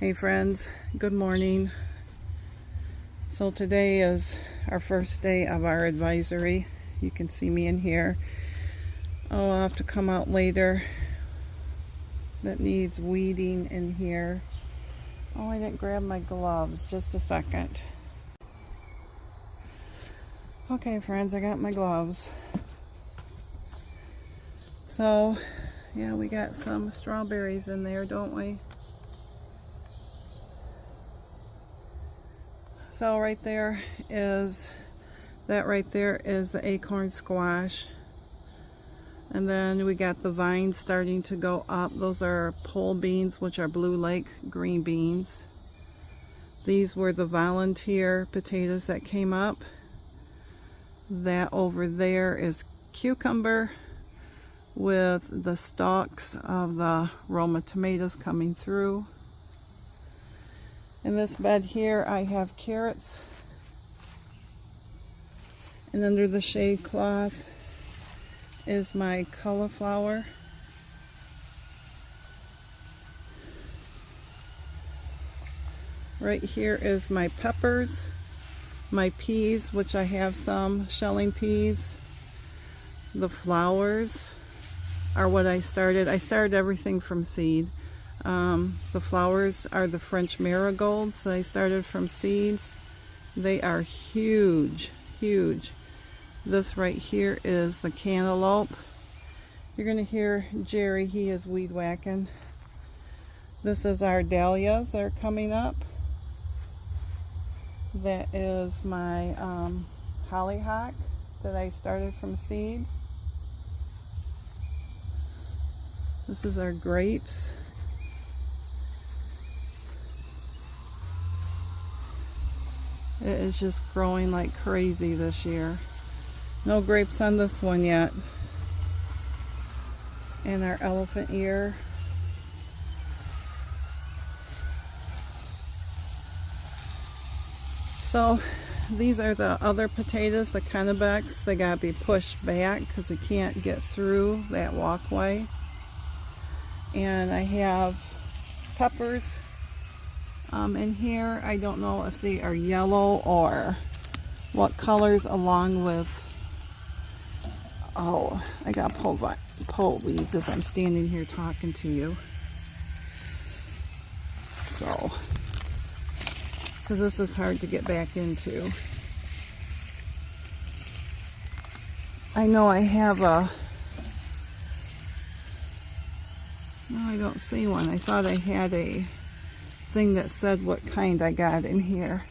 Hey friends, good morning. So today is our first day of our advisory. You can see me in here. Oh, I'll have to come out later. That needs weeding in here. Oh, I didn't grab my gloves. Just a second. Okay friends, I got my gloves. So, yeah, we got some strawberries in there, don't we? So right there is, that right there is the acorn squash. And then we got the vines starting to go up. Those are pole beans, which are Blue Lake green beans. These were the volunteer potatoes that came up. That over there is cucumber with the stalks of the Roma tomatoes coming through. In this bed here I have carrots, and under the shade cloth is my cauliflower. Right here is my peppers, my peas, which I have some shelling peas. The flowers are what I started. I started everything from seed. The flowers are the French marigolds that I started from seeds. They are huge, huge. This right here is the cantaloupe. You're going to hear Jerry, he is weed whacking. This is our dahlias that are coming up. That is my hollyhock that I started from seed. This is our grapes. It is just growing like crazy this year. No grapes on this one yet. And our elephant ear. So these are the other potatoes, the Kennebecks. They gotta be pushed back because we can't get through that walkway. And I have peppers in here. I don't know if they are yellow or what colors, along with, oh, I got pole weeds as I'm standing here talking to you. So, because this is hard to get back into. I know I have a, no, I don't see one. I thought I had a thing that said what kind I got in here.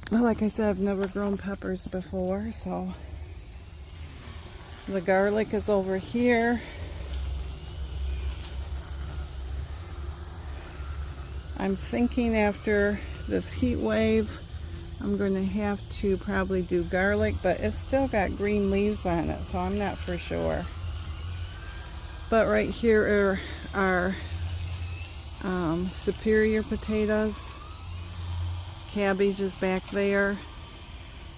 But like I said, I've never grown peppers before, so. The garlic is over here. I'm thinking after this heat wave, I'm going to have to probably do garlic, but it's still got green leaves on it, so I'm not for sure. But right here are superior potatoes. Cabbage is back there.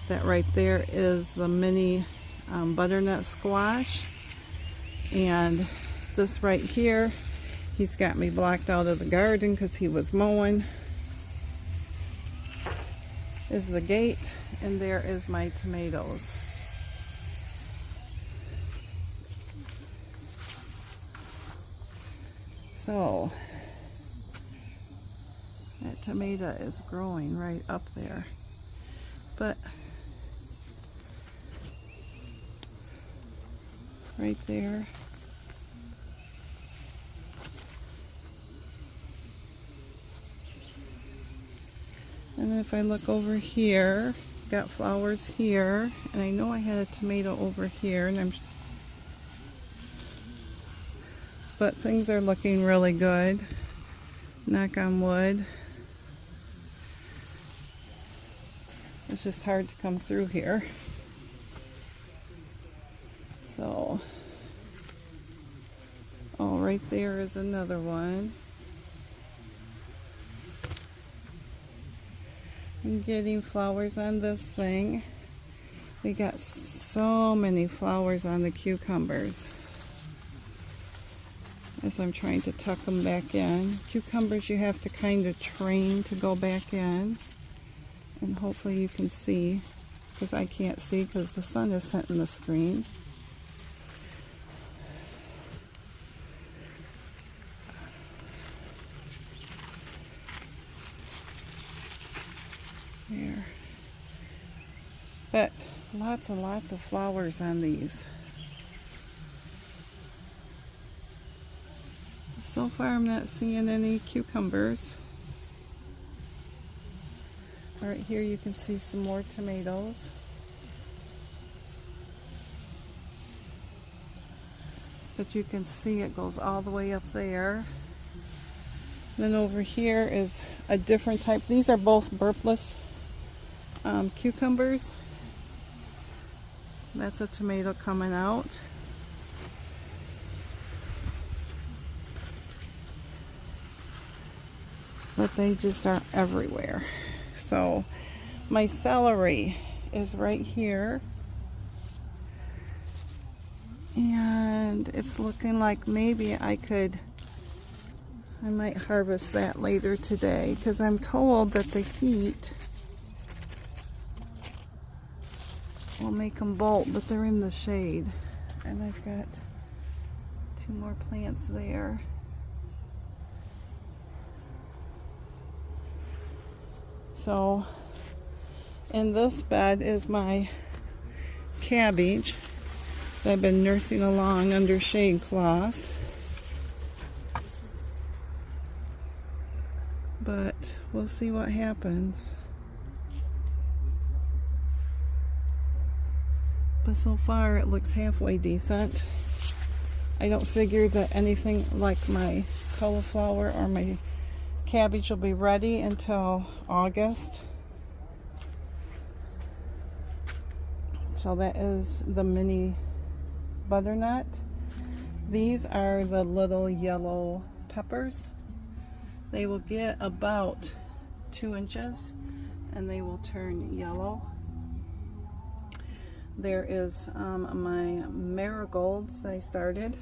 That right there is the mini butternut squash. And this right here, he's got me blocked out of the garden because he was mowing, is the gate. And there is my tomatoes. So that tomato is growing right up there. But right there, and if I look over here, got flowers here, and I know I had a tomato over here, and but things are looking really good. Knock on wood. It's just hard to come through here. So, oh, right there is another one. I'm getting flowers on this thing. We got so many flowers on the cucumbers. as I'm trying to tuck them back in. Cucumbers you have to kind of train to go back in. And hopefully you can see, because I can't see because the sun is hitting the screen. There. But lots and lots of flowers on these. So far I'm not seeing any cucumbers. Right here you can see some more tomatoes. But you can see it goes all the way up there. Then over here is a different type. These are both burpless cucumbers. That's a tomato coming out. But they just are everywhere. So my celery is right here. And it's looking like maybe I might harvest that later today, because I'm told that the heat will make them bolt, but they're in the shade. And I've got 2 more plants there. So in this bed is my cabbage that I've been nursing along under shade cloth. But we'll see what happens. But so far it looks halfway decent. I don't figure that anything like my cauliflower or my cabbage will be ready until August. So that is the mini butternut. These are the little yellow peppers. They will get about 2 inches and they will turn yellow. There is my marigolds that I started.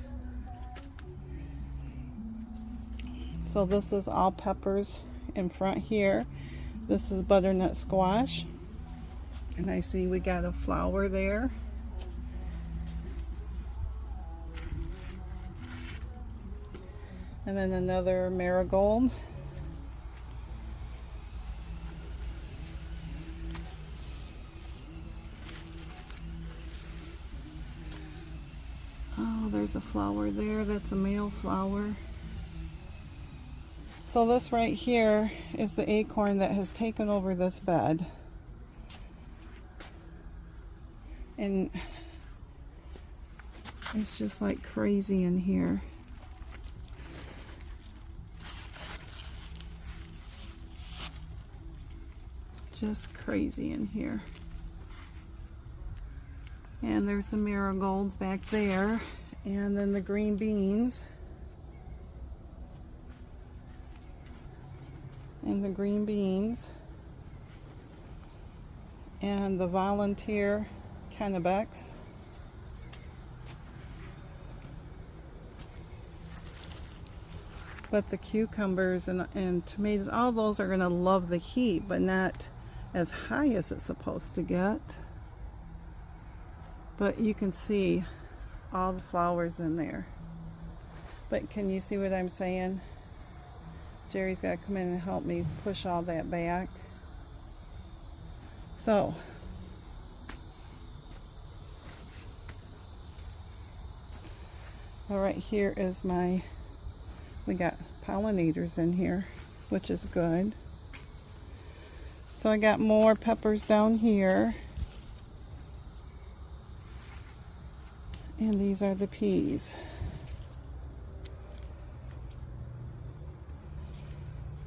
So this is all peppers in front here. This is butternut squash. And I see we got a flower there. And then another marigold. Oh, there's a flower there. That's a male flower. So this right here is the acorn that has taken over this bed. And it's just like crazy in here. Just crazy in here. And there's the marigolds back there. And then the green beans. And the green beans. And the volunteer Kennebecs. But the cucumbers and tomatoes, all those are going to love the heat, but not as high as it's supposed to get. But you can see all the flowers in there. But can you see what I'm saying? Jerry's got to come in and help me push all that back. So all right, here is we got pollinators in here, which is good. So I got more peppers down here. And these are the peas.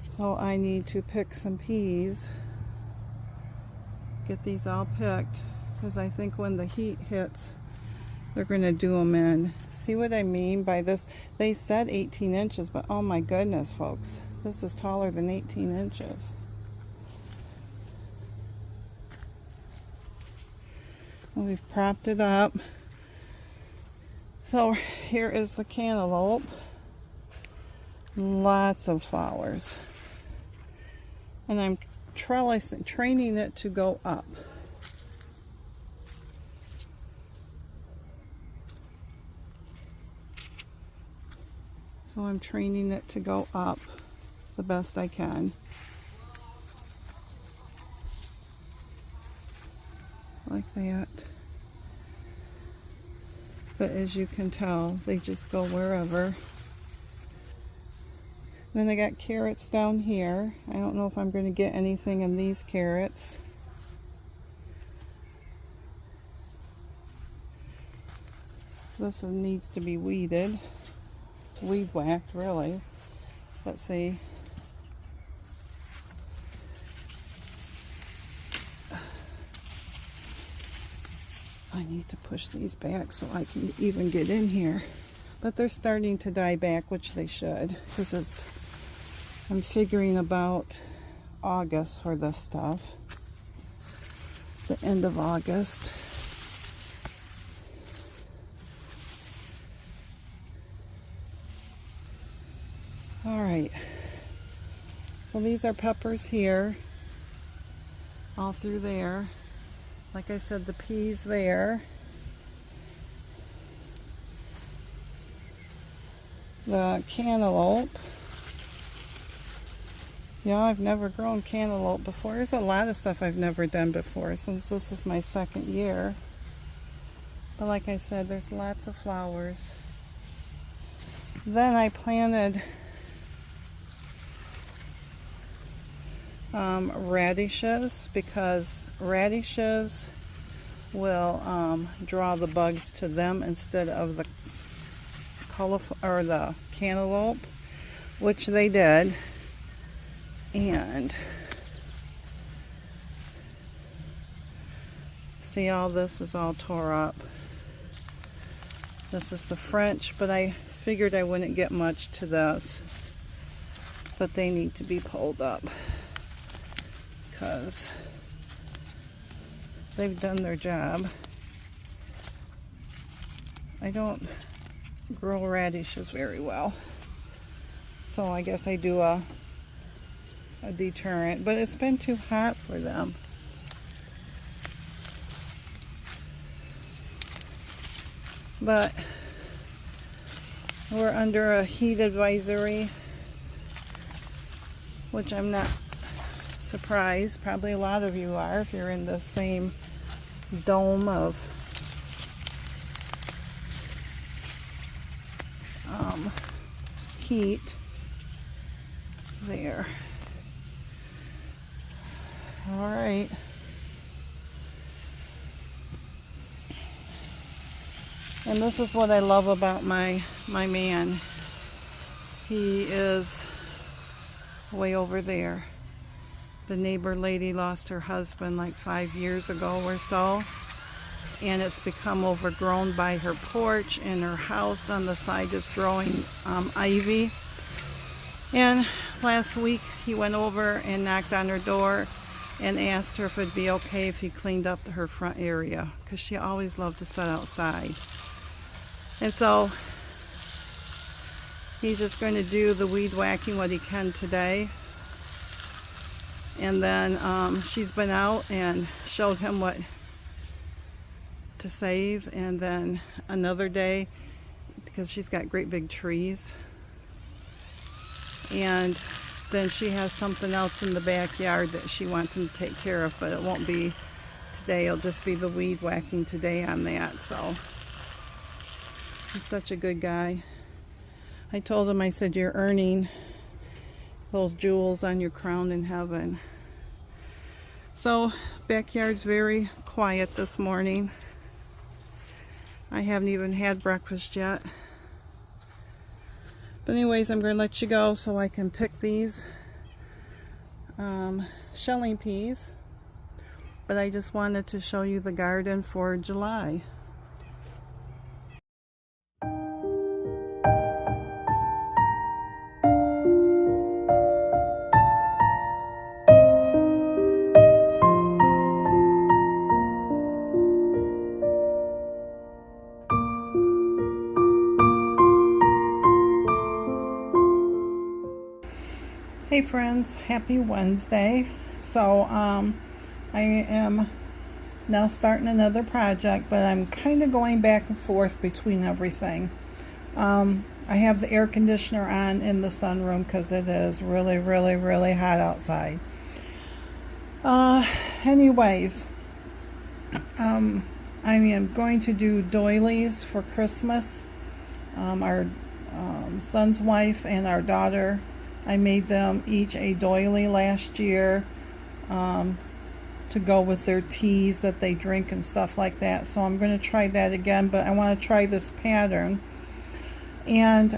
So I need to pick some peas. Get these all picked, because I think when the heat hits, they're going to do them in. See what I mean by this? They said 18 inches, but oh my goodness, folks. This is taller than 18 inches. Well, we've propped it up. So here is the cantaloupe. Lots of flowers. And I'm training it to go up. So I'm training it to go up the best I can. Like that. But as you can tell, they just go wherever. Then I got carrots down here. I don't know if I'm going to get anything in these carrots. This needs to be weeded. Weed whacked, really. Let's see. I need to push these back so I can even get in here. But they're starting to die back, which they should, because I'm figuring about August for this stuff. The end of August. Alright. So these are peppers here. All through there. Like I said, the peas there. The cantaloupe. Yeah, I've never grown cantaloupe before. There's a lot of stuff I've never done before since this is my second year. But like I said, there's lots of flowers. Then I planted radishes, because radishes will draw the bugs to them instead of the cauliflower or the cantaloupe, which they did. And see, all this is all tore up. This is the French, but I figured I wouldn't get much to this, but they need to be pulled up because they've done their job. I don't grow radishes very well, so I guess I do a deterrent, but it's been too hot for them. But we're under a heat advisory, which I'm not surprised. Probably a lot of you are if you're in the same dome of heat there. All right. And this is what I love about my man. He is way over there. The neighbor lady lost her husband like 5 years ago or so, and it's become overgrown by her porch, and her house on the side is growing ivy. And last week he went over and knocked on her door and asked her if it'd be okay if he cleaned up her front area, because she always loved to sit outside. And so he's just going to do the weed whacking what he can today. And then she's been out and showed him what to save. And then another day, because she's got great big trees, and then she has something else in the backyard that she wants him to take care of, but it won't be today. It'll just be the weed whacking today on that. So he's such a good guy. I told him, I said, you're earning those jewels on your crown in heaven. So backyard's very quiet this morning. I haven't even had breakfast yet. But anyways, I'm going to let you go so I can pick these shelling peas. But I just wanted to show you the garden for July. Hey friends, happy Wednesday. So I am now starting another project, but I'm kind of going back and forth between everything. I have the air conditioner on in the sunroom because it is really hot outside. Anyways, I am going to do doilies for Christmas. Our son's wife and our daughter, I made them each a doily last year to go with their teas that they drink and stuff like that. So I'm going to try that again, but I want to try this pattern. And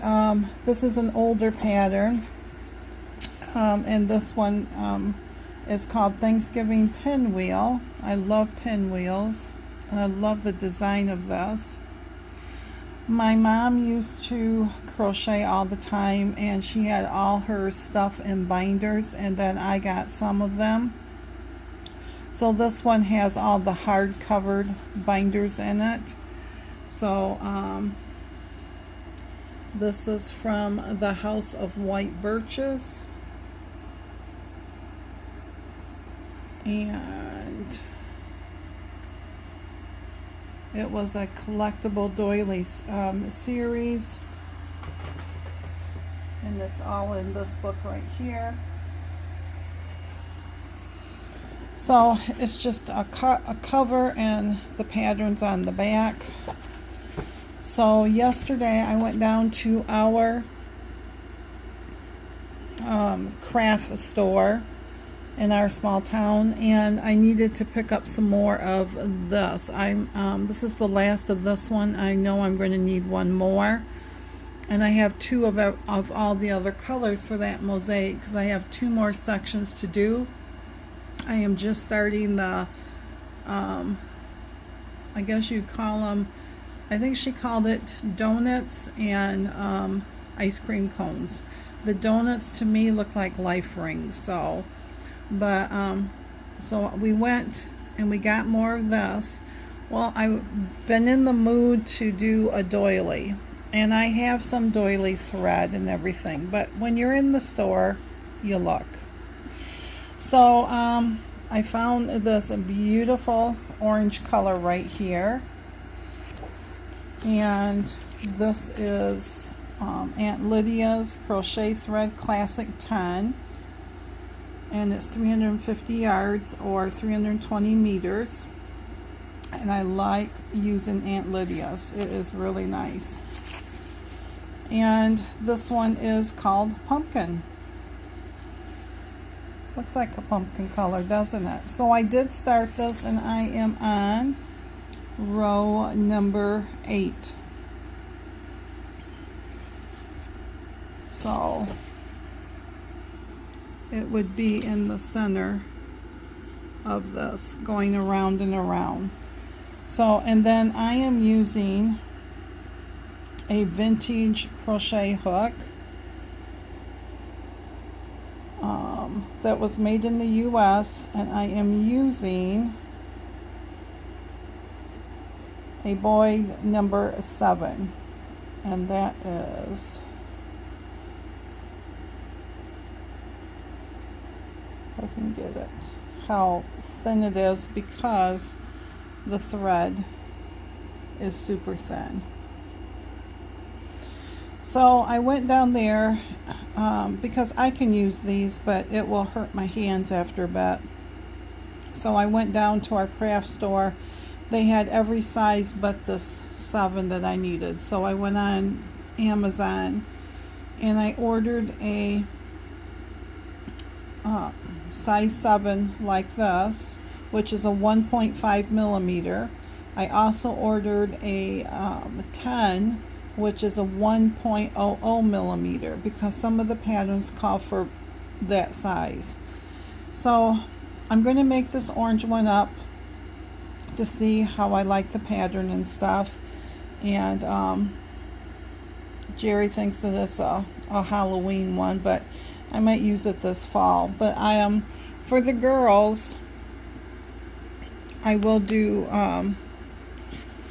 this is an older pattern, and this one is called Thanksgiving Pinwheel. I love pinwheels, and I love the design of this. My mom used to crochet all the time, and she had all her stuff in binders, and then I got some of them. So this one has all the hard covered binders in it. So this is from the House of White Birches, and it was a collectible doily series, and it's all in this book right here. So it's just a cover and the patterns on the back. So yesterday I went down to our craft store in our small town, and I needed to pick up some more of this. This is the last of this one. I know I'm going to need one more, and I have two of all the other colors for that mosaic because I have two more sections to do. I am just starting the I guess you'd call them, I think she called it donuts and ice cream cones. The donuts to me look like life rings, so we went and we got more of this. Well, I've been in the mood to do a doily, and I have some doily thread and everything, but when you're in the store, you look. So I found this beautiful orange color right here, and this is Aunt Lydia's Crochet Thread Classic 10, and it's 350 yards or 320 meters, and I like using Aunt Lydia's. It is really nice. And this one is called Pumpkin. Looks like a pumpkin color, doesn't it? So I did start this, and I am on row number 8. So it would be in the center of this, going around and around. So, and then I am using a vintage crochet hook that was made in the US, and I am using a Boyd number 7, and that is, if I can get it, how thin it is, because the thread is super thin. So I went down there because I can use these, but it will hurt my hands after a bit. So I went down to our craft store. They had every size but this 7 that I needed. So I went on Amazon and I ordered a size 7 like this, which is a 1.5 millimeter. I also ordered a 10, which is a 1.00 millimeter, because some of the patterns call for that size. So I'm going to make this orange one up to see how I like the pattern and stuff. And Jerry thinks that it's a Halloween one, but I might use it this fall. But for the girls, I will do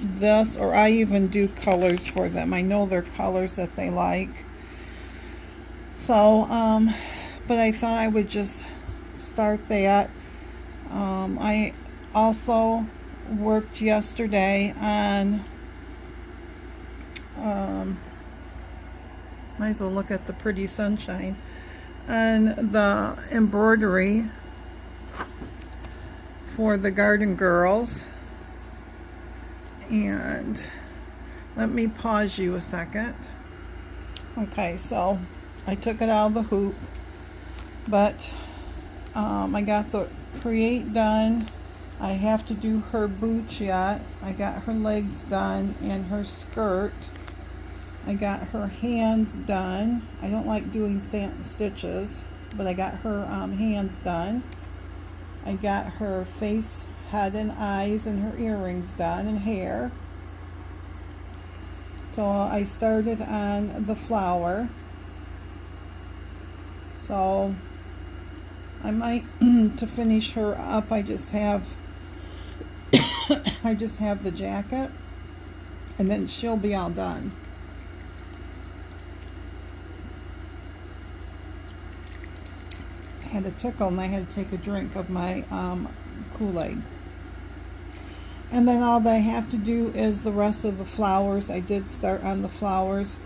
this, or I even do colors for them. I know they're colors that they like. So but I thought I would just start that. I also worked yesterday on might as well look at the pretty sunshine on the embroidery for the garden girls. And let me pause you a second. Okay, so I took it out of the hoop, but I got the create done. I have to do her boots yet. I got her legs done and her skirt. I got her hands done. I don't like doing stitches, but I got her hands done. I got her face, head, and eyes and her earrings done and hair. So I started on the flower. So I might to finish her up. I just have the jacket, and then she'll be all done. I had a tickle and I had to take a drink of my Kool-Aid. And then all that I have to do is the rest of the flowers. I did start on the flowers.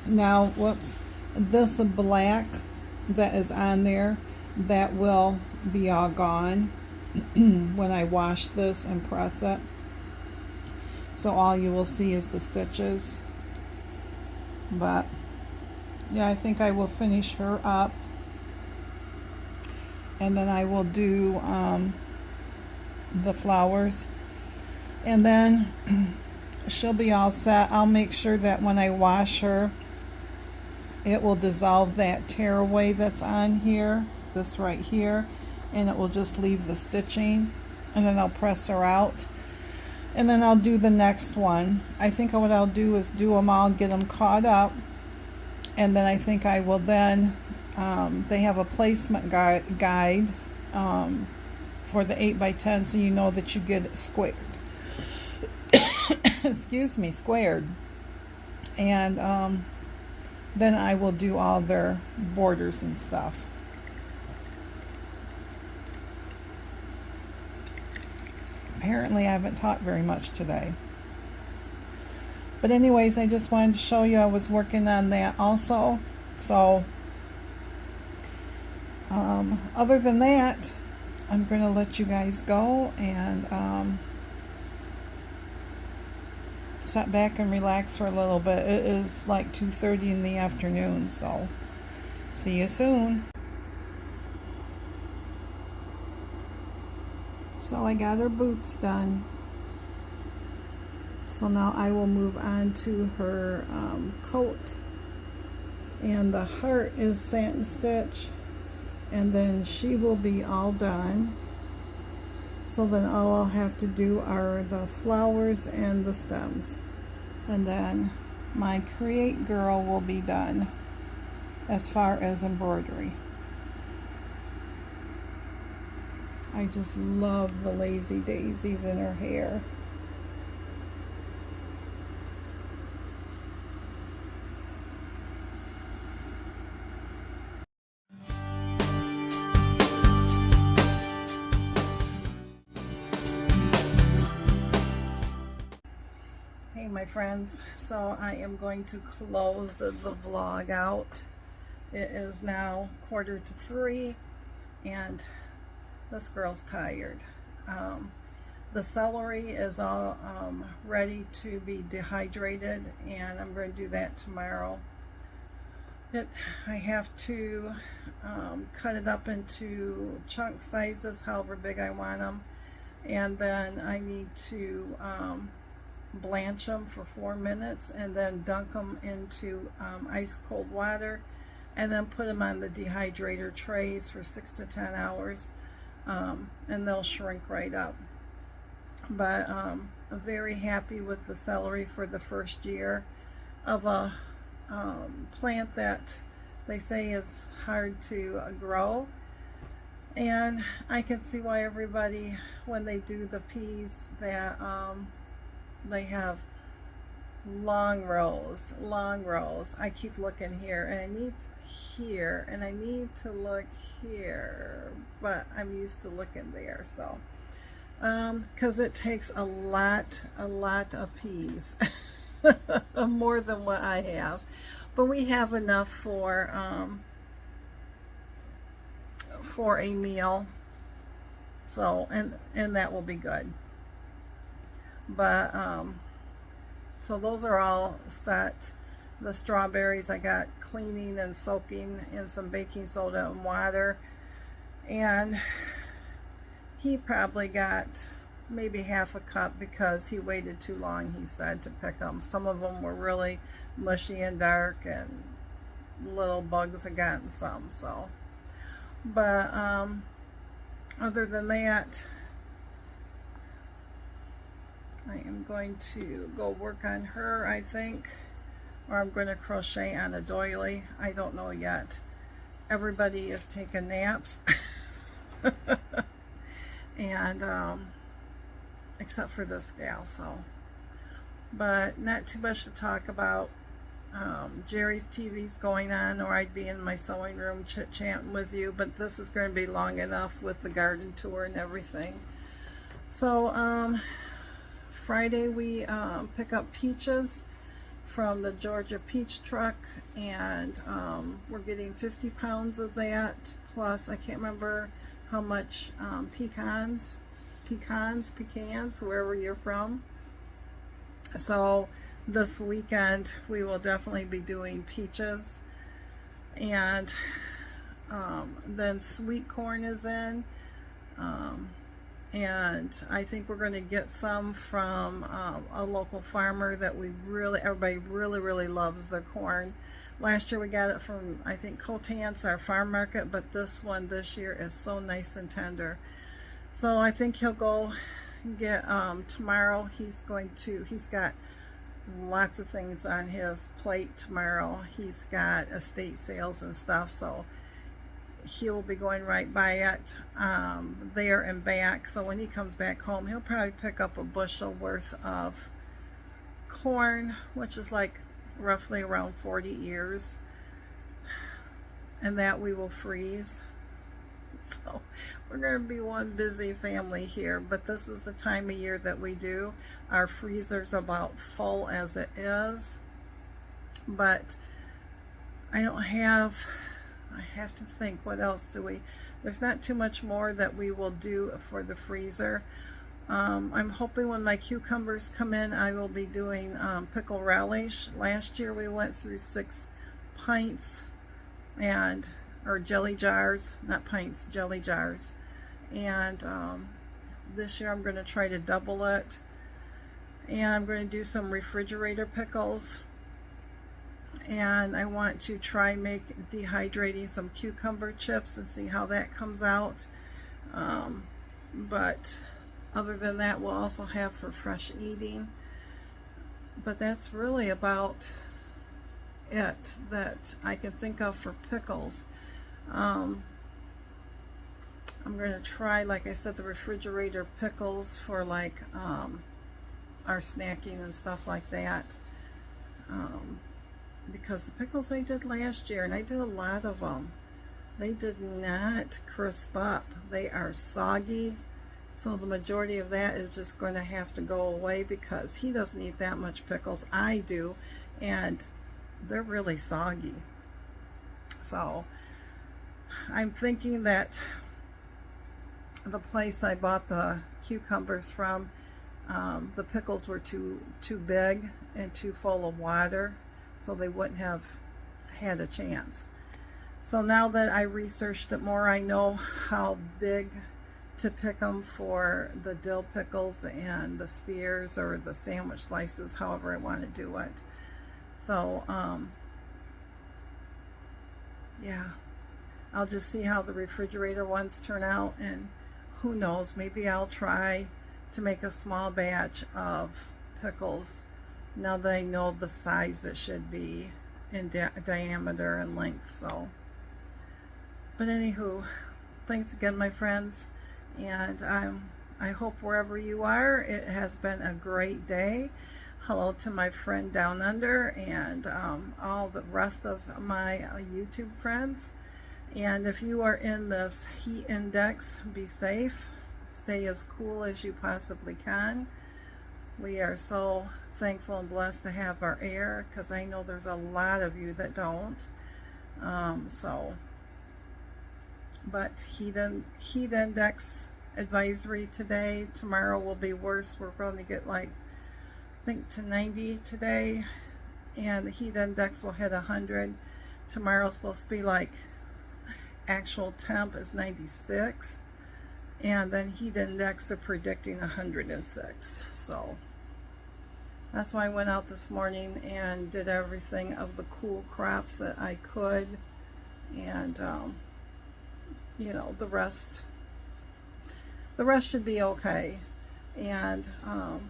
Now, whoops, this black that is on there, that will be all gone when I wash this and press it. So all you will see is the stitches. But yeah, I think I will finish her up. And then I will do the flowers. And then she'll be all set. I'll make sure that when I wash her, it will dissolve that tearaway that's on here, this right here, and it will just leave the stitching. And then I'll press her out. And then I'll do the next one. I think what I'll do is do them all, get them caught up. And then I think I will then, they have a placement guide for the 8x10, so you know that you get it squared. Excuse me, squared. And then I will do all their borders and stuff. Apparently I haven't taught very much today. But anyways, I just wanted to show you I was working on that also. So other than that, I'm going to let you guys go and sit back and relax for a little bit. It is like 2:30 in the afternoon, so see you soon. So I got her boots done. So now I will move on to her coat. And the heart is satin stitch. And then she will be all done. So then all I'll have to do are the flowers and the stems. And then my create girl will be done as far as embroidery. I just love the lazy daisies in her hair. Hey my friends, so I am going to close the vlog out. It is now 2:45 and this girl's tired. The celery is all ready to be dehydrated, and I'm going to do that tomorrow. I have to cut it up into chunk sizes, however big I want them, and then I need to blanch them for 4 minutes and then dunk them into ice cold water, and then put them on the dehydrator trays for 6 to 10 hours. And they'll shrink right up. But I'm very happy with the celery for the first year of a plant that they say is hard to grow. And I can see why everybody, when they do the peas, that they have long rows, long rows. I keep looking here, and I need here, and I need to look here, but I'm used to looking there. So because it takes a lot of peas. More than what I have, but we have enough for a meal, so and that will be good. But so those are all set. The strawberries I got cleaning and soaking in some baking soda and water, and he probably got maybe half a cup because he waited too long, he said, to pick them. Some of them were really mushy and dark, and little bugs had gotten some. So but other than that, I am going to go work on her, I think, or I'm going to crochet on a doily. I don't know yet. Everybody is taking naps. And except for this gal. So but not too much to talk about. Jerry's TV's going on, or I'd be in my sewing room chit-chatting with you, but this is going to be long enough with the garden tour and everything. So Friday we pick up peaches from the Georgia peach truck, and we're getting 50 pounds of that, plus I can't remember how much pecans, wherever you're from. So this weekend we will definitely be doing peaches, and then sweet corn is in, and I think we're going to get some from a local farmer that everybody really loves their corn. Last year we got it from, I think, Cotance, our farm market, but this one this year is so nice and tender. So I think he'll go get tomorrow. He's got lots of things on his plate tomorrow. He's got estate sales and stuff, so he will be going right by it there and back. So when he comes back home, he'll probably pick up a bushel worth of corn, which is like roughly around 40 ears, and that we will freeze. So we're going to be one busy family here, but this is the time of year that we do. Our freezer's about full as it is, but I have to think, what else there's not too much more that we will do for the freezer. I'm hoping when my cucumbers come in, I will be doing pickle relish. Last year we went through 6 pints or jelly jars, not pints, jelly jars. And this year I'm going to try to double it. And I'm going to do some refrigerator pickles. And I want to try dehydrating some cucumber chips and see how that comes out. But other than that, we'll also have for fresh eating. But that's really about it that I can think of for pickles. I'm going to try, like I said, the refrigerator pickles for like our snacking and stuff like that. Because the pickles I did last year, and I did a lot of them, they did not crisp up. They are soggy. So the majority of that is just going to have to go away because he doesn't eat that much pickles. I do, and they're really soggy. So I'm thinking that the place I bought the cucumbers from, the pickles were too big and too full of water, so they wouldn't have had a chance. So now that I researched it more, I know how big to pick them for the dill pickles and the spears or the sandwich slices, however I want to do it. So yeah, I'll just see how the refrigerator ones turn out, and who knows, maybe I'll try to make a small batch of pickles now that I know the size it should be in diameter and length. So, but anywho, thanks again, my friends, and I hope wherever you are, it has been a great day. Hello to my friend down under, and all the rest of my YouTube friends. And if you are in this heat index, be safe. Stay as cool as you possibly can. We are so thankful and blessed to have our air, because I know there's a lot of you that don't. But heat index advisory today. Tomorrow will be worse. We're going to get like, I think, to 90 today, and the heat index will hit 100. Tomorrow's supposed to be like, actual temp is 96, and then heat index are predicting 106. So that's why I went out this morning and did everything of the cool crops that I could, and you know, the rest should be okay. And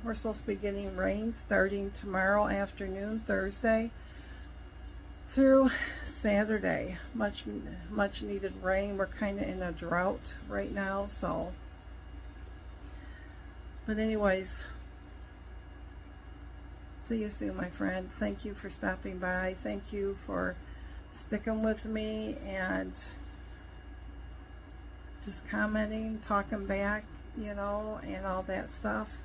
we're supposed to be getting rain starting tomorrow afternoon, Thursday, through Saturday. Much needed rain. We're kind of in a drought right now, so. But anyways, see you soon, my friend. Thank you for stopping by. Thank you for sticking with me and just commenting, talking back, you know, and all that stuff.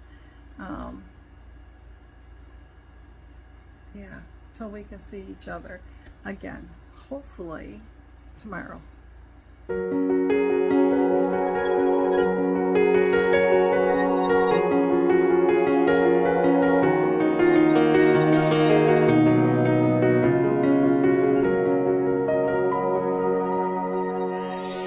Yeah, till we can see each other again, hopefully tomorrow.